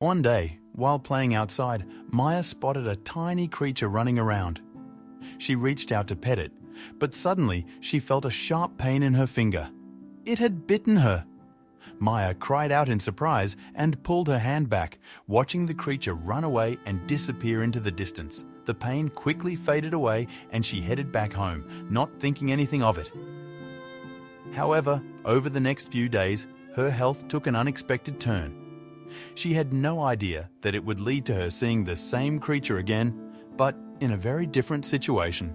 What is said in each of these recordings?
One day, while playing outside, Maya spotted a tiny creature running around. She reached out to pet it, but suddenly she felt a sharp pain in her finger. It had bitten her. Maya cried out in surprise and pulled her hand back, watching the creature run away and disappear into the distance. The pain quickly faded away and she headed back home, not thinking anything of it. However, over the next few days, her health took an unexpected turn. She had no idea that it would lead to her seeing the same creature again, but in a very different situation.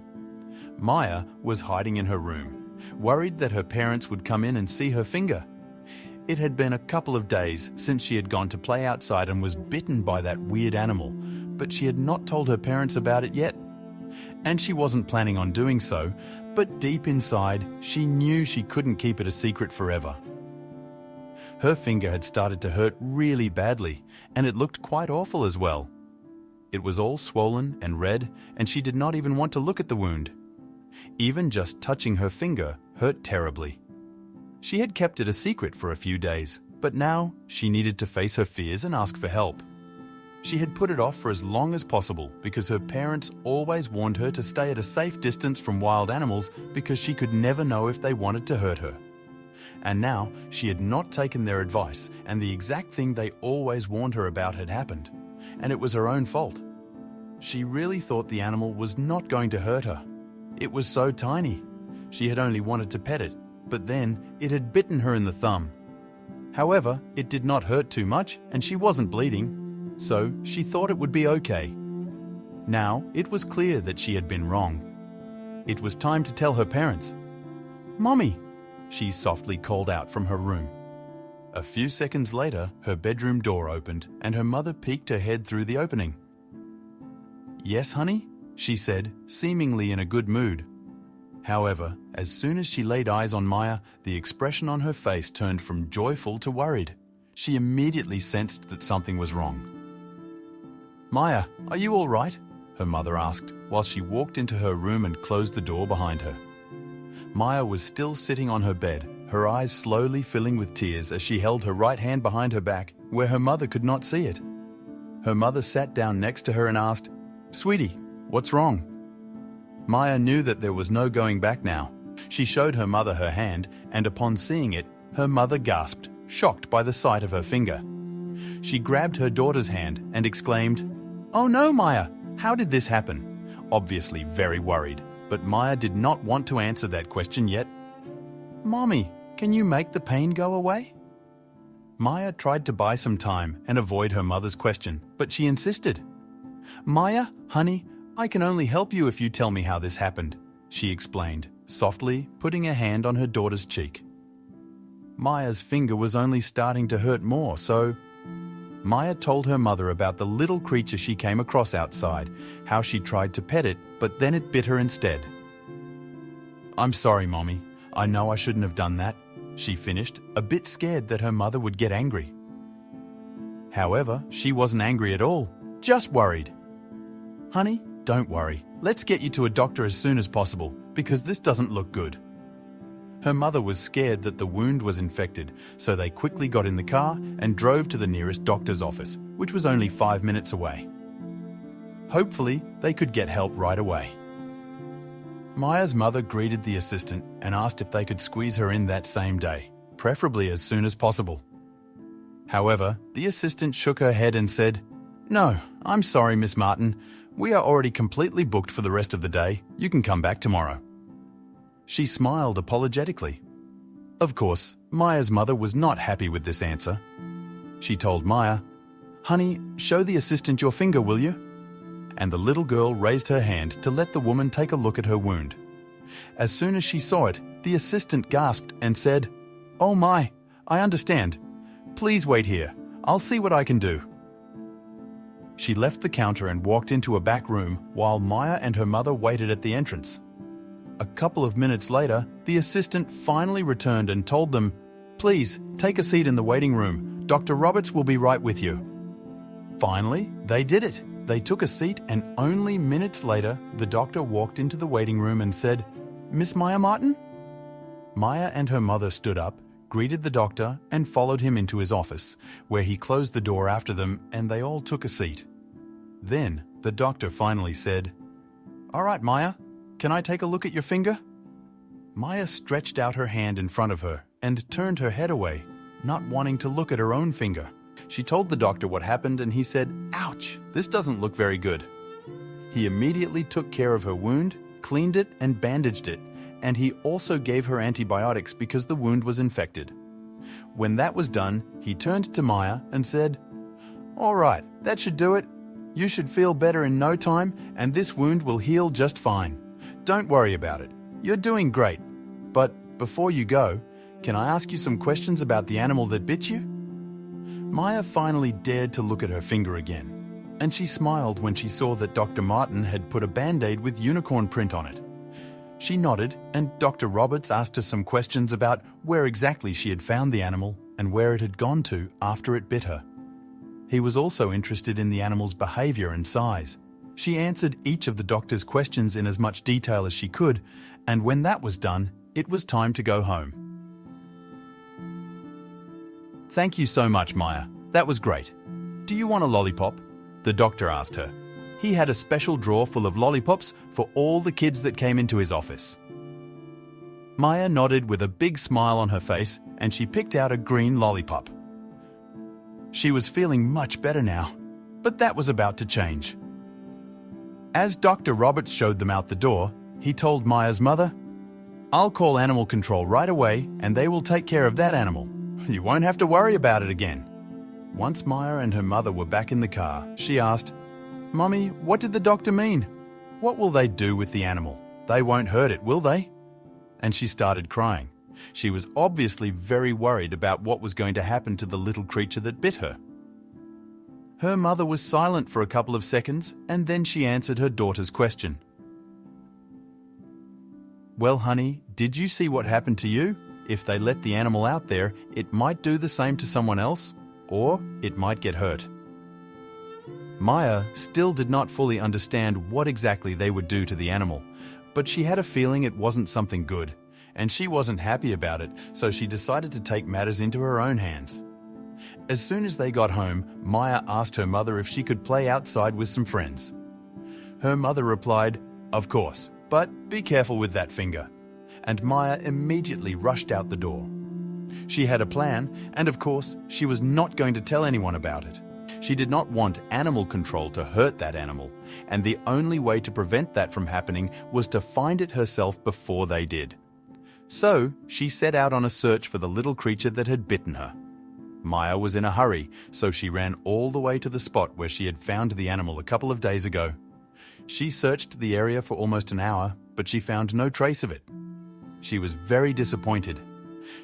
Maya was hiding in her room, worried that her parents would come in and see her finger. It had been a couple of days since she had gone to play outside and was bitten by that weird animal, but she had not told her parents about it yet. And she wasn't planning on doing so, but deep inside, she knew she couldn't keep it a secret forever. Her finger had started to hurt really badly, and it looked quite awful as well. It was all swollen and red, and she did not even want to look at the wound. Even just touching her finger hurt terribly. She had kept it a secret for a few days, but now she needed to face her fears and ask for help. She had put it off for as long as possible because her parents always warned her to stay at a safe distance from wild animals because she could never know if they wanted to hurt her. And now she had not taken their advice, and the exact thing they always warned her about had happened, and it was her own fault. She really thought the animal was not going to hurt her. It was so tiny. She had only wanted to pet it, but then it had bitten her in the thumb. However, it did not hurt too much and she wasn't bleeding, so she thought it would be okay. Now it was clear that she had been wrong. It was time to tell her parents. "Mommy," she softly called out from her room. A few seconds later, her bedroom door opened and her mother peeked her head through the opening. "Yes, honey?" she said, seemingly in a good mood. However, as soon as she laid eyes on Maya, the expression on her face turned from joyful to worried. She immediately sensed that something was wrong. "Maya, are you all right?" her mother asked, while she walked into her room and closed the door behind her. Maya was still sitting on her bed, her eyes slowly filling with tears as she held her right hand behind her back, where her mother could not see it. Her mother sat down next to her and asked, "Sweetie, what's wrong?" Maya knew that there was no going back now. She showed her mother her hand, and upon seeing it, her mother gasped, shocked by the sight of her finger. She grabbed her daughter's hand and exclaimed, "Oh no, Maya! How did this happen?" Obviously very worried, but Maya did not want to answer that question yet. "Mommy, can you make the pain go away?" Maya tried to buy some time and avoid her mother's question, but she insisted. "Maya, honey, I can only help you if you tell me how this happened," she explained, softly putting a hand on her daughter's cheek. Maya's finger was only starting to hurt more, so Maya told her mother about the little creature she came across outside, how she tried to pet it, but then it bit her instead. "I'm sorry, Mommy. I know I shouldn't have done that," she finished, a bit scared that her mother would get angry. However, she wasn't angry at all, just worried. "Honey, don't worry. Let's get you to a doctor as soon as possible, because this doesn't look good." Her mother was scared that the wound was infected, so they quickly got in the car and drove to the nearest doctor's office, which was only 5 minutes away. Hopefully, they could get help right away. Maya's mother greeted the assistant and asked if they could squeeze her in that same day, preferably as soon as possible. However, the assistant shook her head and said, "No, I'm sorry, Miss Martin. We are already completely booked for the rest of the day. You can come back tomorrow." She smiled apologetically. Of course, Maya's mother was not happy with this answer. She told Maya, "Honey, show the assistant your finger, will you?" And the little girl raised her hand to let the woman take a look at her wound. As soon as she saw it, the assistant gasped and said, "Oh my, I understand. Please wait here. I'll see what I can do." She left the counter and walked into a back room while Maya and her mother waited at the entrance. A couple of minutes later, the assistant finally returned and told them, "Please, take a seat in the waiting room. Dr. Roberts will be right with you." Finally, they did it. They took a seat and only minutes later, the doctor walked into the waiting room and said, "Miss Maya Martin?" Maya and her mother stood up, greeted the doctor and followed him into his office, where he closed the door after them and they all took a seat. Then the doctor finally said, "All right, Maya, can I take a look at your finger?" Maya stretched out her hand in front of her and turned her head away, not wanting to look at her own finger. She told the doctor what happened and he said, "Ouch, this doesn't look very good." He immediately took care of her wound, cleaned it and bandaged it, and he also gave her antibiotics because the wound was infected. When that was done, he turned to Maya and said, "All right, that should do it. You should feel better in no time and this wound will heal just fine. Don't worry about it. You're doing great. But before you go, can I ask you some questions about the animal that bit you?" Maya finally dared to look at her finger again, and she smiled when she saw that Dr. Martin had put a band-aid with unicorn print on it. She nodded, and Dr. Roberts asked her some questions about where exactly she had found the animal and where it had gone to after it bit her. He was also interested in the animal's behavior and size. She answered each of the doctor's questions in as much detail as she could, and when that was done, it was time to go home. "Thank you so much, Maya. That was great. Do you want a lollipop?" the doctor asked her. He had a special drawer full of lollipops for all the kids that came into his office. Maya nodded with a big smile on her face, and she picked out a green lollipop. She was feeling much better now, but that was about to change. As Dr. Roberts showed them out the door, he told Maya's mother, "I'll call animal control right away and they will take care of that animal. You won't have to worry about it again." Once Maya and her mother were back in the car, she asked, "Mommy, what did the doctor mean? What will they do with the animal? They won't hurt it, will they?" And she started crying. She was obviously very worried about what was going to happen to the little creature that bit her. Her mother was silent for a couple of seconds, and then she answered her daughter's question. "Well, honey, did you see what happened to you? If they let the animal out there, it might do the same to someone else, or it might get hurt." Maya still did not fully understand what exactly they would do to the animal, but she had a feeling it wasn't something good, and she wasn't happy about it, so she decided to take matters into her own hands. As soon as they got home, Maya asked her mother if she could play outside with some friends. Her mother replied, "Of course, but be careful with that finger." And Maya immediately rushed out the door. She had a plan, and of course, she was not going to tell anyone about it. She did not want animal control to hurt that animal, and the only way to prevent that from happening was to find it herself before they did. So she set out on a search for the little creature that had bitten her. Maya was in a hurry, so she ran all the way to the spot where she had found the animal a couple of days ago. She searched the area for almost an hour, but she found no trace of it. She was very disappointed.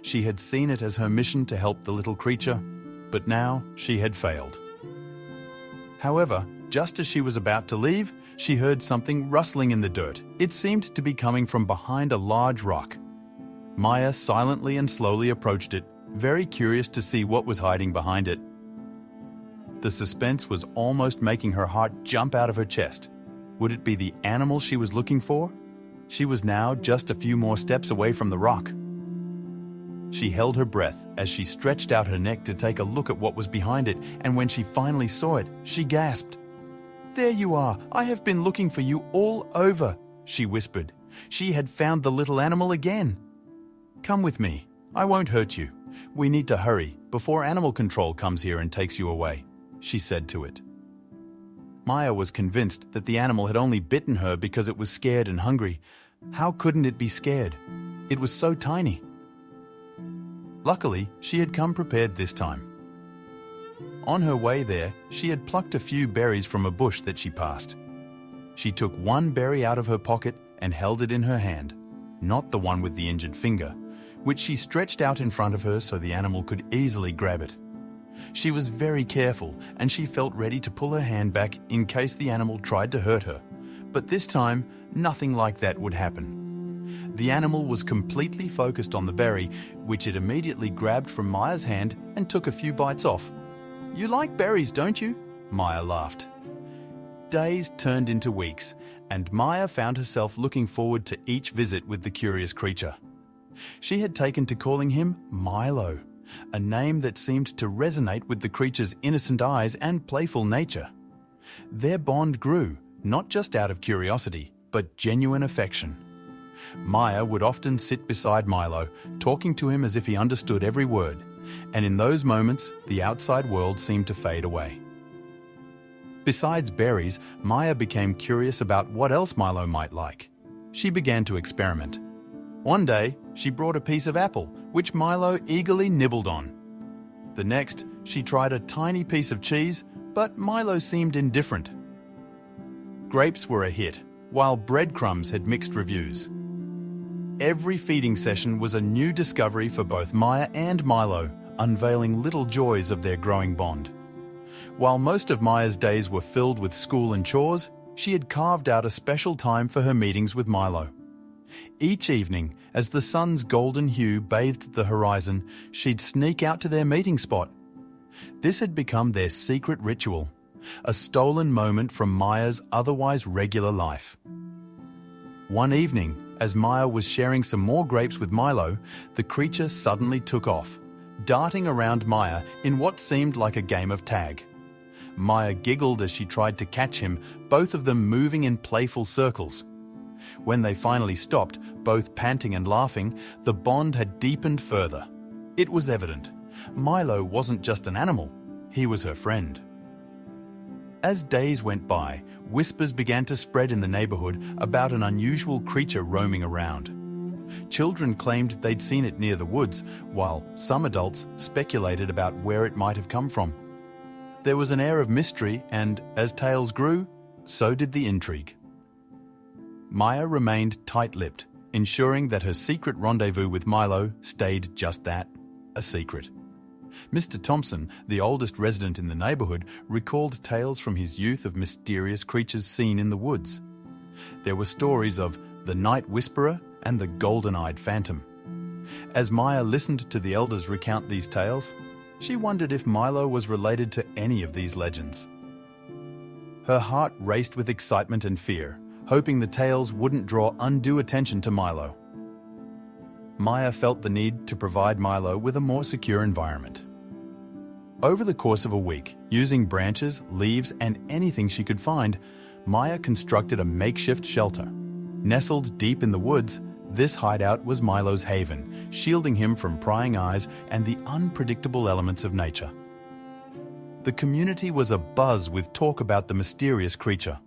She had seen it as her mission to help the little creature, but now she had failed. However, just as she was about to leave, she heard something rustling in the dirt. It seemed to be coming from behind a large rock. Maya silently and slowly approached it, very curious to see what was hiding behind it. The suspense was almost making her heart jump out of her chest. Would it be the animal she was looking for? She was now just a few more steps away from the rock. She held her breath as she stretched out her neck to take a look at what was behind it, and when she finally saw it, she gasped. "There you are! I have been looking for you all over," she whispered. She had found the little animal again. "Come with me. I won't hurt you. We need to hurry before animal control comes here and takes you away," she said to it. Maya was convinced that the animal had only bitten her because it was scared and hungry. How couldn't it be scared? It was so tiny. Luckily, she had come prepared this time. On her way there, she had plucked a few berries from a bush that she passed. She took one berry out of her pocket and held it in her hand, not the one with the injured finger, which she stretched out in front of her so the animal could easily grab it. She was very careful, and she felt ready to pull her hand back in case the animal tried to hurt her. But this time, nothing like that would happen. The animal was completely focused on the berry, which it immediately grabbed from Maya's hand and took a few bites off. "You like berries, don't you?" Maya laughed. Days turned into weeks, and Maya found herself looking forward to each visit with the curious creature. She had taken to calling him Milo, a name that seemed to resonate with the creature's innocent eyes and playful nature. Their bond grew, not just out of curiosity, but genuine affection. Maya would often sit beside Milo, talking to him as if he understood every word, and in those moments, the outside world seemed to fade away. Besides berries, Maya became curious about what else Milo might like. She began to experiment. One day, she brought a piece of apple, which Milo eagerly nibbled on. The next, she tried a tiny piece of cheese, but Milo seemed indifferent. Grapes were a hit, while breadcrumbs had mixed reviews. Every feeding session was a new discovery for both Maya and Milo, unveiling little joys of their growing bond. While most of Maya's days were filled with school and chores, she had carved out a special time for her meetings with Milo. Each evening, as the sun's golden hue bathed the horizon, she'd sneak out to their meeting spot. This had become their secret ritual, a stolen moment from Maya's otherwise regular life. One evening, as Maya was sharing some more grapes with Milo, the creature suddenly took off, darting around Maya in what seemed like a game of tag. Maya giggled as she tried to catch him, both of them moving in playful circles. When they finally stopped, both panting and laughing, the bond had deepened further. It was evident. Milo wasn't just an animal, he was her friend. As days went by, whispers began to spread in the neighborhood about an unusual creature roaming around. Children claimed they'd seen it near the woods, while some adults speculated about where it might have come from. There was an air of mystery, and as tales grew, so did the intrigue. Maya remained tight-lipped, ensuring that her secret rendezvous with Milo stayed just that, a secret. Mr. Thompson, the oldest resident in the neighborhood, recalled tales from his youth of mysterious creatures seen in the woods. There were stories of the Night Whisperer and the Golden-Eyed Phantom. As Maya listened to the elders recount these tales, she wondered if Milo was related to any of these legends. Her heart raced with excitement and fear, hoping the tales wouldn't draw undue attention to Milo. Maya felt the need to provide Milo with a more secure environment. Over the course of a week, using branches, leaves, and anything she could find, Maya constructed a makeshift shelter. Nestled deep in the woods, this hideout was Milo's haven, shielding him from prying eyes and the unpredictable elements of nature. The community was abuzz with talk about the mysterious creature.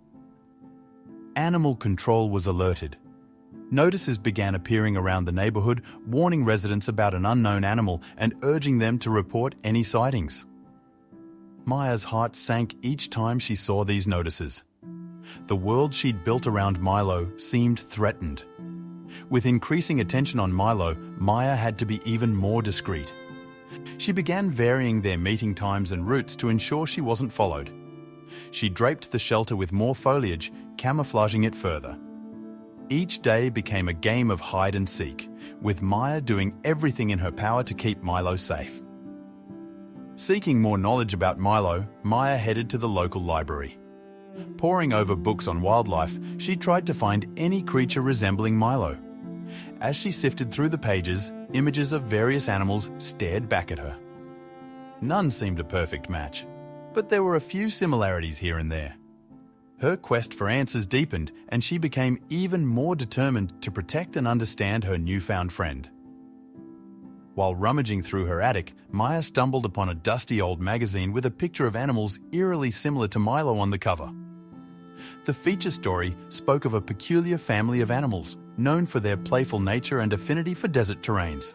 Animal control was alerted. Notices began appearing around the neighborhood, warning residents about an unknown animal and urging them to report any sightings. Maya's heart sank each time she saw these notices. The world she'd built around Milo seemed threatened. With increasing attention on Milo, Maya had to be even more discreet. She began varying their meeting times and routes to ensure she wasn't followed. She draped the shelter with more foliage, camouflaging it further. Each day became a game of hide and seek, with Maya doing everything in her power to keep Milo safe. Seeking more knowledge about Milo, Maya headed to the local library. Poring over books on wildlife, she tried to find any creature resembling Milo. As she sifted through the pages, images of various animals stared back at her. None seemed a perfect match, but there were a few similarities here and there. Her quest for answers deepened, and she became even more determined to protect and understand her newfound friend. While rummaging through her attic, Maya stumbled upon a dusty old magazine with a picture of animals eerily similar to Milo on the cover. The feature story spoke of a peculiar family of animals, known for their playful nature and affinity for desert terrains.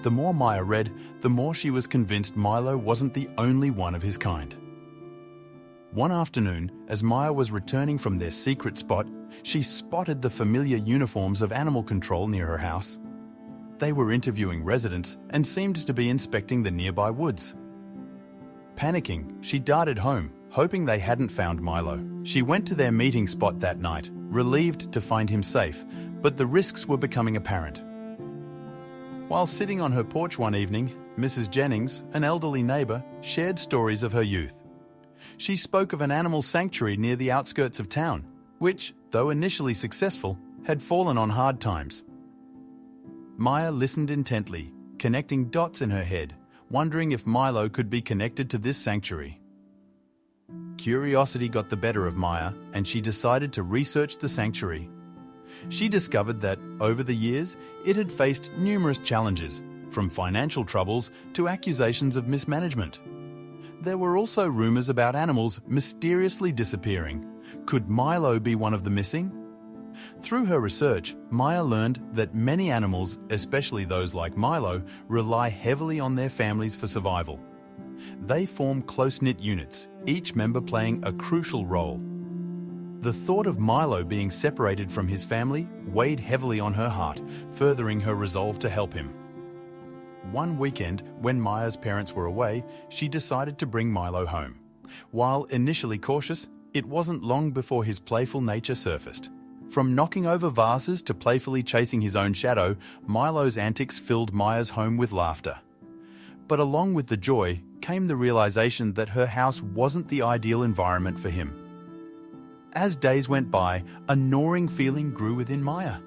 The more Maya read, the more she was convinced Milo wasn't the only one of his kind. One afternoon, as Maya was returning from their secret spot, she spotted the familiar uniforms of animal control near her house. They were interviewing residents and seemed to be inspecting the nearby woods. Panicking, she darted home, hoping they hadn't found Milo. She went to their meeting spot that night, relieved to find him safe, but the risks were becoming apparent. While sitting on her porch one evening, Mrs. Jennings, an elderly neighbour, shared stories of her youth. She spoke of an animal sanctuary near the outskirts of town, which, though initially successful, had fallen on hard times. Maya listened intently, connecting dots in her head, wondering if Milo could be connected to this sanctuary. Curiosity got the better of Maya, and she decided to research the sanctuary. She discovered that, over the years, it had faced numerous challenges, from financial troubles to accusations of mismanagement. There were also rumors about animals mysteriously disappearing. Could Milo be one of the missing? Through her research, Maya learned that many animals, especially those like Milo, rely heavily on their families for survival. They form close-knit units, each member playing a crucial role. The thought of Milo being separated from his family weighed heavily on her heart, furthering her resolve to help him. One weekend, when Maya's parents were away, she decided to bring Milo home. While initially cautious, it wasn't long before his playful nature surfaced. From knocking over vases to playfully chasing his own shadow, Milo's antics filled Maya's home with laughter. But along with the joy came the realization that her house wasn't the ideal environment for him. As days went by, a gnawing feeling grew within Maya.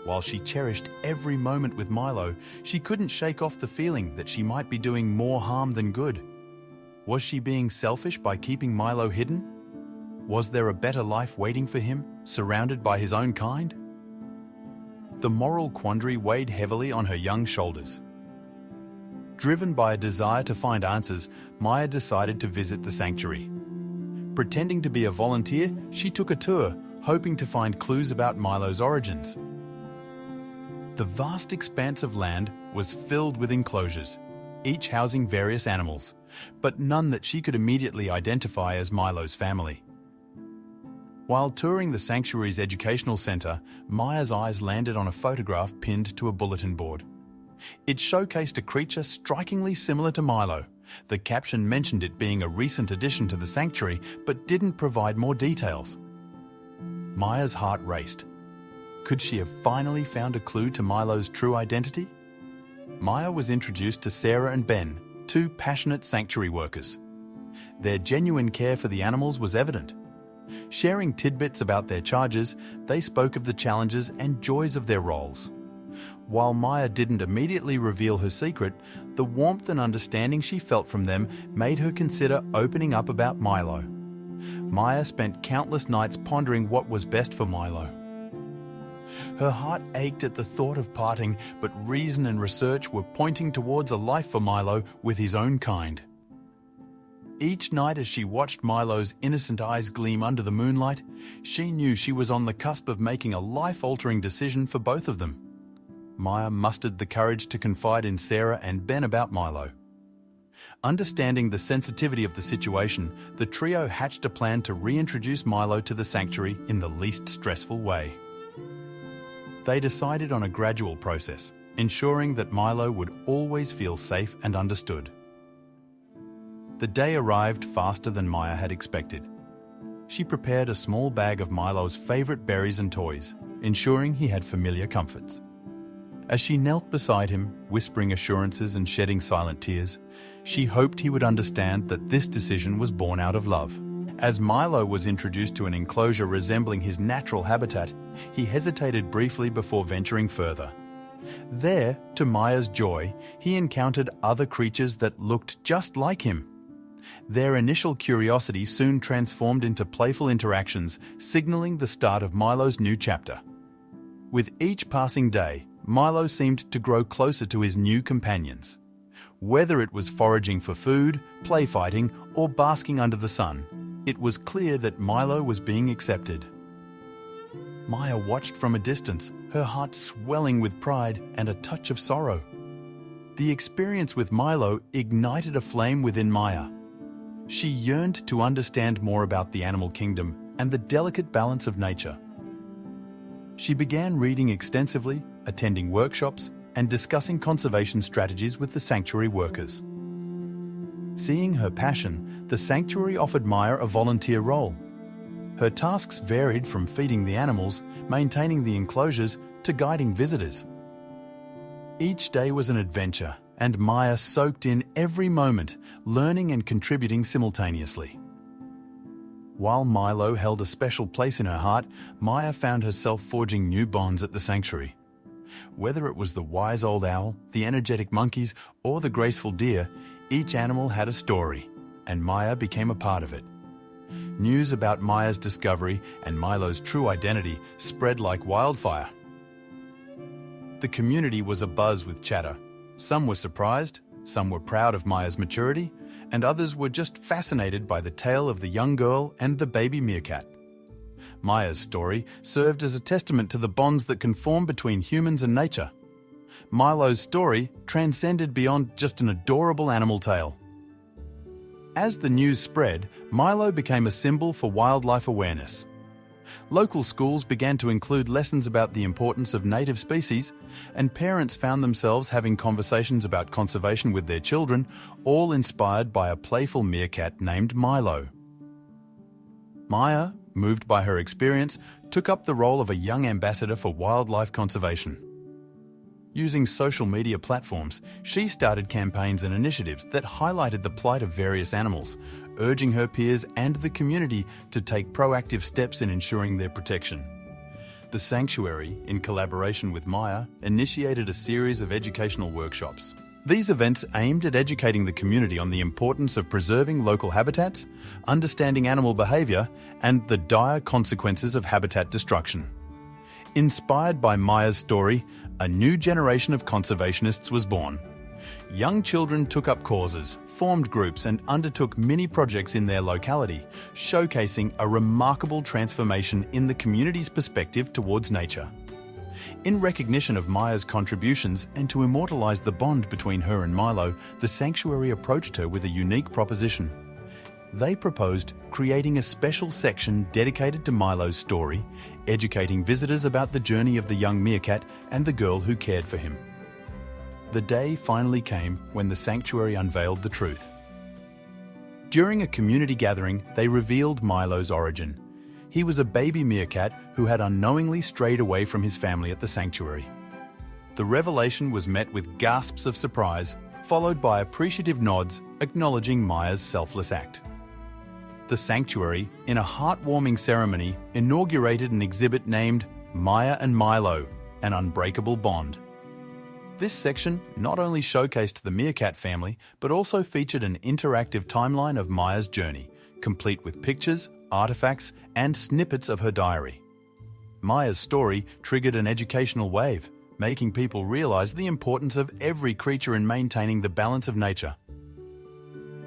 While she cherished every moment with Milo, she couldn't shake off the feeling that she might be doing more harm than good. Was she being selfish by keeping Milo hidden? Was there a better life waiting for him, surrounded by his own kind? The moral quandary weighed heavily on her young shoulders. Driven by a desire to find answers, Maya decided to visit the sanctuary. Pretending to be a volunteer, she took a tour, hoping to find clues about Milo's origins. The vast expanse of land was filled with enclosures, each housing various animals, but none that she could immediately identify as Milo's family. While touring the sanctuary's educational center, Maya's eyes landed on a photograph pinned to a bulletin board. It showcased a creature strikingly similar to Milo. The caption mentioned it being a recent addition to the sanctuary, but didn't provide more details. Maya's heart raced. Could she have finally found a clue to Milo's true identity? Maya was introduced to Sarah and Ben, two passionate sanctuary workers. Their genuine care for the animals was evident. Sharing tidbits about their charges, they spoke of the challenges and joys of their roles. While Maya didn't immediately reveal her secret, the warmth and understanding she felt from them made her consider opening up about Milo. Maya spent countless nights pondering what was best for Milo. Her heart ached at the thought of parting, but reason and research were pointing towards a life for Milo with his own kind. Each night as she watched Milo's innocent eyes gleam under the moonlight, she knew she was on the cusp of making a life-altering decision for both of them. Maya mustered the courage to confide in Sarah and Ben about Milo. Understanding the sensitivity of the situation, the trio hatched a plan to reintroduce Milo to the sanctuary in the least stressful way. They decided on a gradual process, ensuring that Milo would always feel safe and understood. The day arrived faster than Maya had expected. She prepared a small bag of Milo's favorite berries and toys, ensuring he had familiar comforts. As she knelt beside him, whispering assurances and shedding silent tears, she hoped he would understand that this decision was born out of love. As Milo was introduced to an enclosure resembling his natural habitat, he hesitated briefly before venturing further. There, to Maya's joy, he encountered other creatures that looked just like him. Their initial curiosity soon transformed into playful interactions, signaling the start of Milo's new chapter. With each passing day, Milo seemed to grow closer to his new companions. Whether it was foraging for food, play fighting, or basking under the sun, it was clear that Milo was being accepted. Maya watched from a distance, her heart swelling with pride and a touch of sorrow. The experience with Milo ignited a flame within Maya. She yearned to understand more about the animal kingdom and the delicate balance of nature. She began reading extensively, attending workshops, and discussing conservation strategies with the sanctuary workers. Seeing her passion, the sanctuary offered Maya a volunteer role. Her tasks varied from feeding the animals, maintaining the enclosures, to guiding visitors. Each day was an adventure, and Maya soaked in every moment, learning and contributing simultaneously. While Milo held a special place in her heart, Maya found herself forging new bonds at the sanctuary. Whether it was the wise old owl, the energetic monkeys, or the graceful deer, each animal had a story, and Maya became a part of it. News about Maya's discovery and Milo's true identity spread like wildfire. The community was abuzz with chatter. Some were surprised, some were proud of Maya's maturity, and others were just fascinated by the tale of the young girl and the baby meerkat. Maya's story served as a testament to the bonds that can form between humans and nature. Milo's story transcended beyond just an adorable animal tale. As the news spread, Milo became a symbol for wildlife awareness. Local schools began to include lessons about the importance of native species, and parents found themselves having conversations about conservation with their children, all inspired by a playful meerkat named Milo. Maya, moved by her experience, took up the role of a young ambassador for wildlife conservation. Using social media platforms, she started campaigns and initiatives that highlighted the plight of various animals, urging her peers and the community to take proactive steps in ensuring their protection. The Sanctuary, in collaboration with Maya, initiated a series of educational workshops. These events aimed at educating the community on the importance of preserving local habitats, understanding animal behaviour, and the dire consequences of habitat destruction. Inspired by Maya's story, a new generation of conservationists was born. Young children took up causes, formed groups, and undertook mini projects in their locality, showcasing a remarkable transformation in the community's perspective towards nature. In recognition of Maya's contributions and to immortalise the bond between her and Milo, the Sanctuary approached her with a unique proposition. They proposed creating a special section dedicated to Milo's story, educating visitors about the journey of the young meerkat and the girl who cared for him. The day finally came when the Sanctuary unveiled the truth. During a community gathering, they revealed Milo's origin. He was a baby meerkat who had unknowingly strayed away from his family at the Sanctuary. The revelation was met with gasps of surprise, followed by appreciative nods acknowledging Maya's selfless act. The Sanctuary, in a heartwarming ceremony, inaugurated an exhibit named Maya and Milo, an Unbreakable Bond. This section not only showcased the meerkat family, but also featured an interactive timeline of Maya's journey, complete with pictures, artifacts, and snippets of her diary. Maya's story triggered an educational wave, making people realize the importance of every creature in maintaining the balance of nature.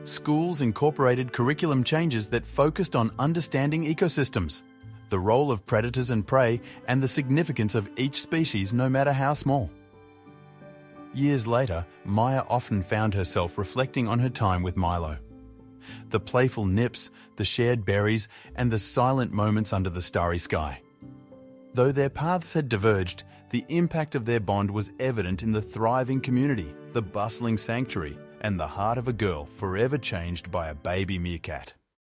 Schools incorporated curriculum changes that focused on understanding ecosystems, the role of predators and prey, and the significance of each species, no matter how small. Years later, Maya often found herself reflecting on her time with Milo. The playful nips, the shared berries, and the silent moments under the starry sky. Though their paths had diverged, the impact of their bond was evident in the thriving community, the bustling sanctuary, and the heart of a girl forever changed by a baby meerkat.